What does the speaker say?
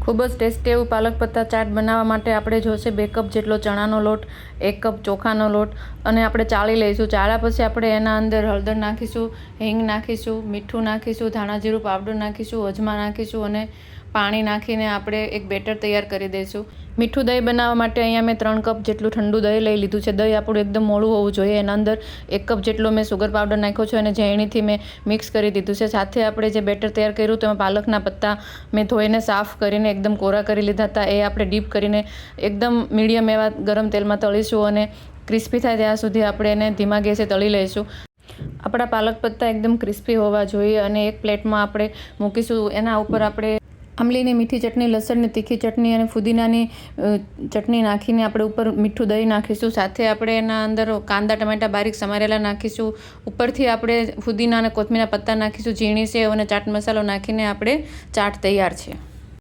ખૂબ જ ટેસ્ટી એવું પાલક પત્તા ચાટ બનાવવા માટે આપણે જોશે 2 કપ જેટલો ચણાનો લોટ, 1 કપ ચોખાનો લોટ અને આપણે ચાળી લઈશું. ચાળ્યા પછી આપણે એના અંદર હળદર નાખીશું, હિંગ નાખીશું, મીઠું નાખીશું, ધાણા જીરું પાવડર નાખીશું, અજમા નાખીશું અને પાણી નાખીને આપણે એક બેટર તૈયાર કરી દઈશું. મીઠું દહીં બનાવવા માટે અહીંયા મેં 3 કપ જેટલું ઠંડુ દહીં લઈ લીધું છે. દહીં આપણું એકદમ મોળું હોવું જોઈએ. એના અંદર 1 કપ જેટલો મેં સુગર પાવડર નાખ્યો છે અને ઝેણીથી મેં મિક્સ કરી દીધું છે. સાથે આપણે જે બેટર તૈયાર કર્યું તેમાં પાલકના પત્તા મેં ધોઈને સાફ કરીને એકદમ કોરા કરી લીધા હતા. એ આપણે ડીપ કરીને એકદમ મીડિયમ એવા ગરમ તેલમાં તળીશું અને ક્રિસ્પી થાય ત્યાં સુધી આપણે એને ધીમા ગેસે તળી લઈશું. આપણા પાલક પત્તા એકદમ ક્રિસ્પી હોવા જોઈએ અને એક પ્લેટમાં આપણે મૂકીશું. એના ઉપર આપણે આંબલીની મીઠી ચટણી, લસણની તીખી ચટણી અને ફુદીનાની ચટણી નાખીને આપણે ઉપર મીઠું દહીં નાખીશું. સાથે આપણે એના અંદર કાંદા ટમેટા બારીક સમારેલા નાખીશું. ઉપરથી આપણે ફુદીના અને કોથમીરના પત્તા નાખીશું. ઝીણી સેવ અને ચાટ મસાલો નાખીને આપણે ચાટ તૈયાર છે.